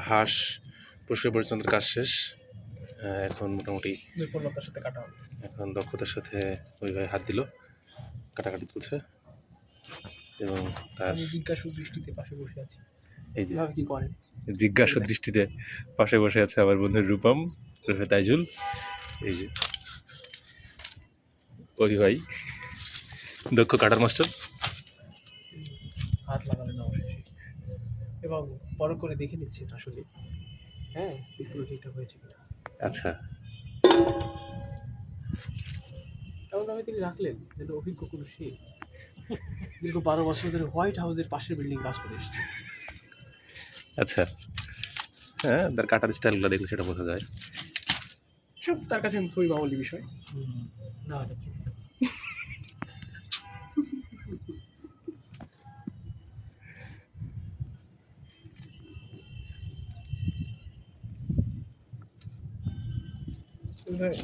হাঁস পরিষ্কার পরিচ্ছন্নের কাজ শেষ। এখন মোটামুটি নিপুণতার সাথে কাটা হবে। এখন দক্ষতার সাথে ওই ভাই হাত দিল, কাটাকাটি চলছে এবং তার আমি জিজ্ঞাসু দৃষ্টিতে পাশে বসে আছি। এই যে কি করেন? জিজ্ঞাসা দৃষ্টিতে পাশে বসে আছে আমার বন্ধু রূপম, রূপে তাইজুল। এই যে ওই ভাই দক্ষ কাটার মাস্টার। হাত লাগালেন অবশেষে এবং বড় করে দেখে নিচ্ছেন আসলে হ্যাঁ পিসগুলো ঠিকঠাক হয়েছে কিনা। আচ্ছা, এমনভাবে তিনি রাখলেন যেন অভিজ্ঞ কোনো সে দীর্ঘ 12 বছর ধরে হোয়াইট হাউসের পাশের বিল্ডিং কাজ করে এসছে। আচ্ছা, হ্যাঁ, তার কাটার স্টাইলগুলো দেখলে সেটা বোঝা যায়। সব তার কাছে খুবই মামুলি বিষয়। না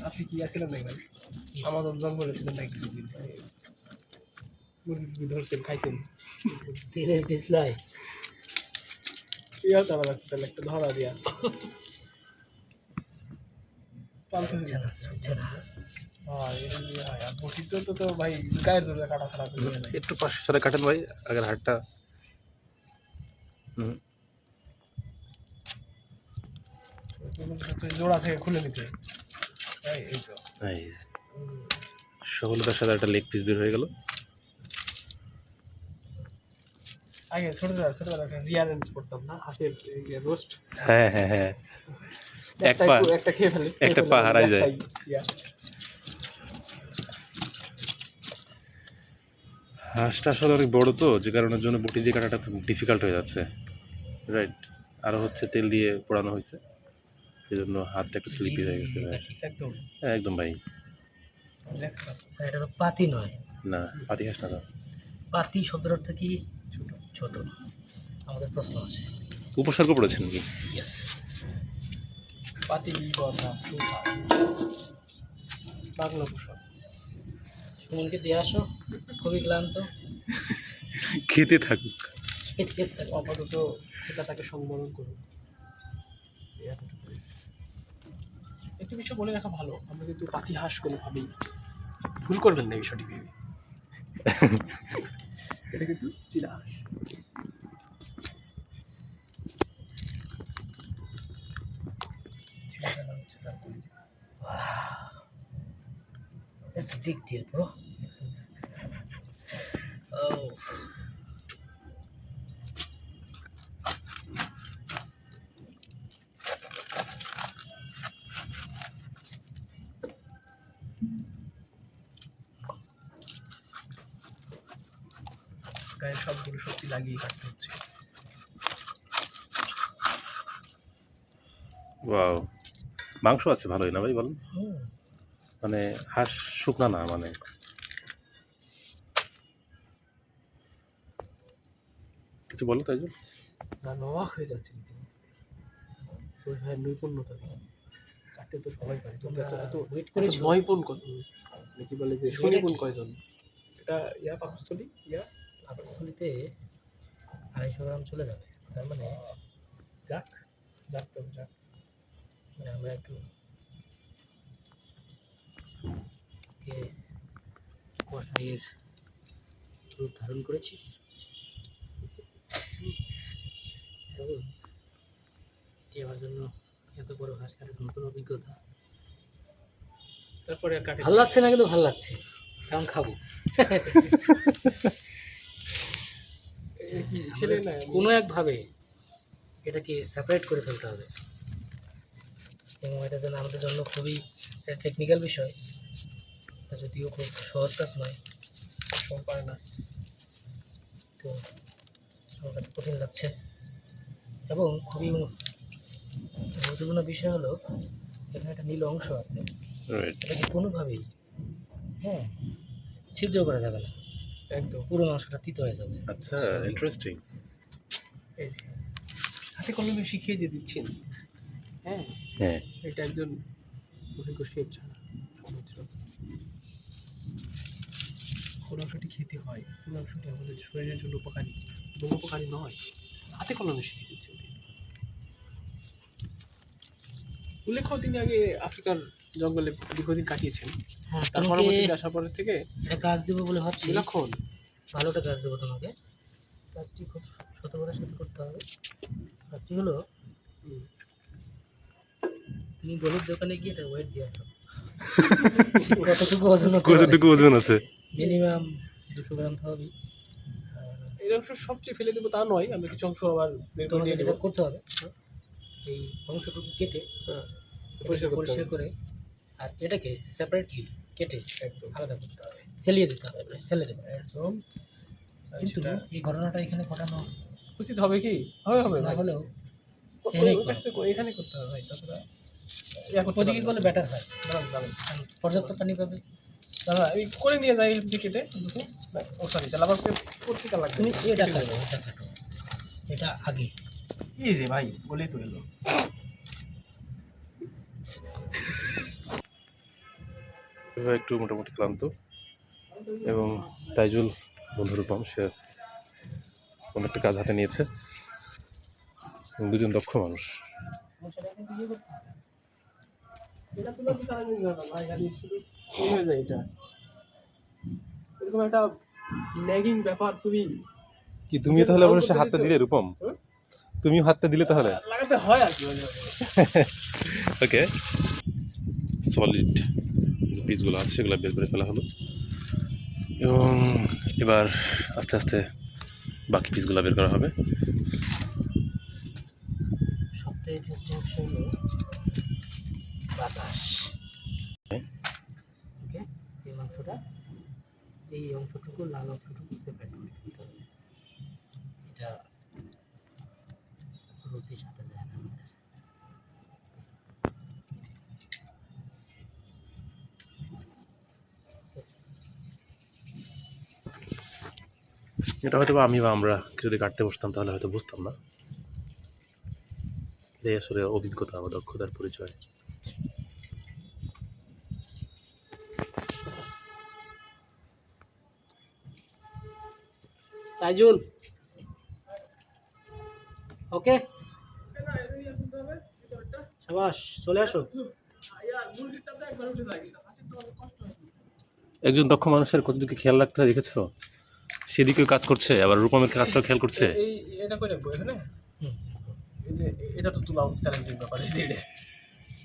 আপনি কি আসছিলেন না আমাজন জঙ্গলে ছিলেন না কিছুদিন মুরগি ধরছেন খাইছেন তেলের পিছলাই ইয়া তারা রাখতে তাহলে একটা ধরা দিয়া শুনছে না তো ভাই গায়ের জোরে কাটা ছাড়া একটু পাশে সরে কাটেন ভাই, আগের হাটটা। জোড়া থেকে খুলে নিতে এই তো সফলতার সাথে একটা লেগ পিস বের হয়ে গেল। আগে ছোটবেলা একটা রিয়ারেন্স করতাম না হাঁসের রোস্ট। হ্যাঁ হ্যাঁ হ্যাঁ, একটা খেয়ে ফেলে একটা পা হারাই যায়। হাঁসটা আসলে অনেক বড় তো, যে কারণের জন্য বটি দিয়ে কাটাটা খুব ডিফিকাল্ট হয়ে যাচ্ছে। রাইট, আরও হচ্ছে তেল দিয়ে পোড়ানো হয়েছে, এই জন্য হাতটা একটু স্লিপি হয়ে গেছে ভাই। একদম হ্যাঁ একদম ভাই। এটা তো পাতি নয়, না পাতি হাঁস না তো। পাতি শব্দের অর্থ কি? ছোট ছোট। আমাদের প্রশ্ন আছে, উপসর্গ পড়েছেন নাকি? ইয়েস। পাতি কথা বাংলা পোশাক সুমনকে দিয়ে আসো, খুবই ক্লান্ত। খেতে থাকুক, আপাতত তাকে সম্বোধন করুন। একটি বিষয় বলে রাখা ভালো, আমরা কিন্তু পাতি হাঁস কোনোভাবেই ভুল করবেন না এই বিষয়টি ভেবে। এটা কিন্তু চীনা হাঁস। হচ্ছে তার কলিজা। That's a big deal, bro. Oh. গায়ের সবগুলো শক্তি লাগিয়ে কাটতে হচ্ছে। ওয়াও, মাংস আছে ভালোই না ভাই বলেন? মানে হাঁস শুকনা না, মানে কিছু বলো তাই জন্য না অবাক হয়ে যাচ্ছে নৈপুণ্যতা কাটতে তো সবাই পারে, তোমরা এত ওয়েট করে নয়পণ কত নাকি বলে যে সুনিপুণ কয়জন? এটা পাকস্থলী পাকস্থলীতে 250 গ্রাম চলে যাবে, তার মানে যাক মানে আমরা একটু কষাইয়ের রূপ ধারণ করেছি এবং এটি আমার জন্য এত বড় হাঁস কাটার নতুন অভিজ্ঞতা। তারপরে আর কাটে ভালো লাগছে না, কিন্তু ভালো লাগছে, কারণ খাবো। ছেলে না কোনো একভাবে এটাকে সেপারেট করে ফেলতে হবে এবং এটা যেন আমাদের জন্য খুবই টেকনিক্যাল বিষয়, যদিও খুব সহজ কাজ নয়, সব পারে না, তো আমার কাছে কঠিন লাগছে। এবং খুবই গুরুত্বপূর্ণ বিষয় হলো এখানে একটা নীল অংশ আছে, এটাকে কোনোভাবেই ছিদ্র করা যাবে না, একদম পুরো অংশটা তিত হয়ে যাবে। আচ্ছা, ইন্টারেস্টিং। এই যে হাতে কলমে শিখিয়ে যে দিচ্ছেন, হ্যাঁ এটা একজন অভিজ্ঞ শেফ ছাড়া কোন অংশটি খেতে হয়, কোন অংশটি আমাদের শরীরের জন্য উপকারী নয়, হাতে কলমে শিখিয়ে দিচ্ছেন তিনি। উল্লেখ্য তিনি আগে আফ্রিকার জঙ্গলে দীর্ঘদিন কাটিয়েছেন। হ্যাঁ, তার তোমাকে পরবর্তীতে আসার পরে থেকে একটা কাজ দেবো বলে ভাবছি। বিলক্ষণ ভালোটা কাজ দেবো তোমাকে। কাজটি খুব সতর্কতার সাথে করতে হবে। কাজটি হলো, হুম, তুমি গরুর দোকানে গিয়ে এটা ওয়েট দিয়ে আসো। ঠিক কতটুকু ওজন হতে পারে? কতটুকু ওজন আছে? মিনিমাম 200 গ্রাম তো হবেই। এই অংশ সবচেয়ে ফেলে দেবো তা নয়, আমি কিছু অংশ আবার বের করে তোমাকে নিয়ে যেটা যাবো। করতে হবে, এই অংশটুকু কেটে হ্যাঁ, পরিষ্কার পরিষ্কার করতে হবে। করে আর এটাকে সেপারেটলি কেটে একদম আলাদা করতে হবে, ফেলিয়ে দিতে হবে, ফেলে দেবে। একদম। আর কিন্তু সেটা এই ঘটনাটা এখানে ঘটানো উচিত হবে কি? হবে হবে না ভাই। হলেও ওই কাজটা এখানে করতে হবে ভাই, তাছাড়া ইয়া করতে ওদিকে পারবে করলে না। বেটার হয়, দাঁড়ান দাঁড়ান কারণ পর্যাপ্ত পানি পাবে। দাদা আমি করে নিয়ে যাই কেটে দুটো। ও সরি, তাহলে আবার পত্রিকা লাগবে। তুমি এটা কেটে কাটো, দেবো। এটা কাটো, এটা আগে। এই যে ভাই বলেই তো এলো। এভাবে একটু মোটামুটি ক্লান্ত, এবং তাইজুল বন্ধুরূপম সে কোনো একটা কাজ হাতে নিয়েছে, এবং দুজন দক্ষ মানুষ। এটা তুলে তো তারা নিয়ে যাবে ভাই, খালি শুধু এই হয়ে যায় এটা। এরকম একটা ন্যাগিং ব্যাপার তুমি কি তুমি তাহলে আবার সে হাতটা দিলে রূপম? হুম? তুমিও হাতটা দিলে তাহলে? লাগাতে হয় আর কি মাঝে মাঝে। ওকে, সলিড যে পিসগুলো আছে সেগুলো বের করে ফেলা হলো, এবং এবার আস্তে আস্তে বাকি পিসগুলো বের করা হবে। সবথেকে ইন্টারেস্টিং বিষয় হলো বাতাস। হ্যাঁ। ওকে, সেই মাংসটা, এই অংশটুকু লাল অংশটুকু সেপারেট করে দিতে হবে। এটা রুচির সাথে যায় না আমাদের। এটা হয়তো বা আমি বা আমরা যদি কাটতে বসতাম তাহলে হয়তো বুঝতাম না। এটাই আসলে অভিজ্ঞতা বা দক্ষতার পরিচয়। তাইজুল, ওকে, সাবাস, চলে আসো। একজন দক্ষ মানুষের কতটুকু খেয়াল রাখতে হয় দেখেছো? সেদিকেও কাজ করছে, আবার রূপমের কাজটাও খেয়াল করছে। এই এটা করে রাখবো এখানে। হুম, এই যে এটা তো তোলা চ্যালেঞ্জিং ব্যাপার, এই যে এটা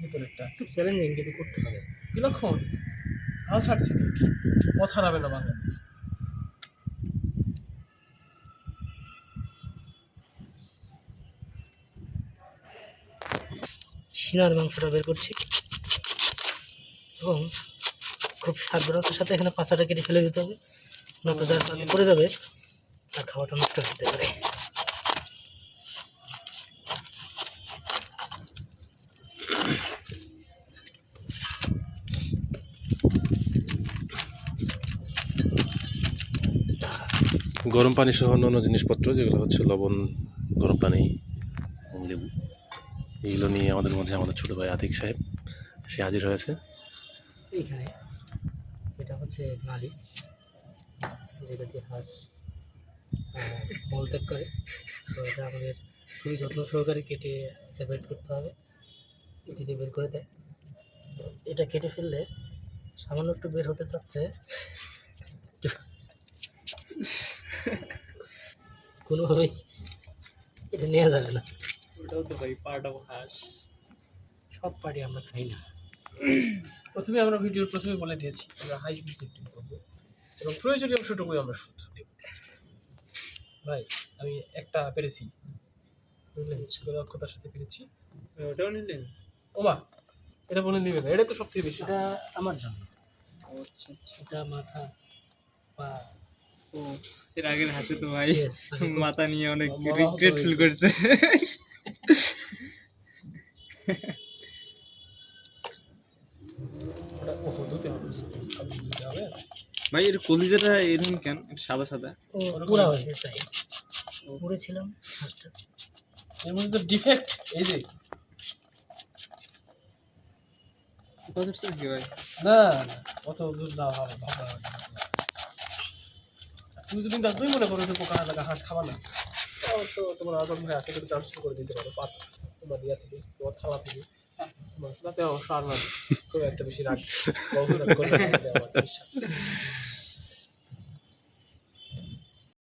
ভিতরেরটা একটু চ্যালেঞ্জিং কিন্তু করতে হবে। বিলক্ষণ। হাল ছাড়ছি না, পথ হারাবে না বাংলাদেশ। সিনার মাংসটা বের করছি এবং খুব সাবধানতার সাথে এখানে পাছাটা কেটে ফেলে দিতে হবে, নয়তো যার পাতে পড়ে যাবে আর খাওয়াটা নষ্ট হয়ে যেতে পারে। গরম পানি সহ অন্যান্য জিনিসপত্র যেগুলো হচ্ছে লবণ, গরম পানি এবং লেবু, এইগুলো নিয়ে আমাদের মধ্যে আমাদের ছোটো ভাই আতিক সাহেব সে হাজির হয়েছে। এইখানে এটা হচ্ছে নালি, যেটা দিয়ে হাঁস মলত্যাগ করে। তো এটা আমাদের খুবই যত্ন সহকারে কেটে সেপারেট করতে হবে, এটি দিয়ে বের করে দেয়। এটা কেটে ফেললে সামান্য একটু বের হতে চাচ্ছে, কোনোভাবেই এটা নেওয়া যাবে না। ওটাও তো ভাই পার্ট অফ হাঁস। সব পার্টি আমরা খাই না। প্রথমে আমরা ভিডিওর প্রথমে বলে দিয়েছি আমরা হাই সিনথেটিক করবো এবং প্রয়োজনীয় অংশটুকুই আমরা শুধু দেব। ভাই আমি একটা পেরেছি, বুঝলেন, দক্ষতার সাথে পেরেছি। ওটাও নিলেন? ওমা, এটা বলে নেবেন, এটা তো সব থেকে বেশি। এটা আমার জন্য, এটা মাথা পা। ও এর আগের হাসি তো ভাই Yes, মাথা নিয়ে অনেক মরা হতো রিগ্রেট ফিল হয়েছে। করছে। ওটা ও ধুতে হবে, ধুতে হবে। ভাই এর কলিজাটা এরকম কেন সাদা সাদা? ও পুরা হয়েছে তাই পুড়েছিলাম ফার্স্টে। এর মধ্যে তো ডিফেক্ট, এই যে কত কি ভাই? না না, অত দূর যাওয়া হবে ভাবনা হবে না। তুমি যদি তুই মনে করো যে পোকা লাগা হাঁস খাবা না, তাও তো তোমার আদম ভাই আছে, তুমি ট্রান্সফার করে দিতে পারো পাত্র তোমার ইয়া থেকে, তোমার থালা থেকে মশলাতে অবশ্য আর মানে খুব একটা বেশি রাগ রাগ করবে না, এটা আমার বিশ্বাস।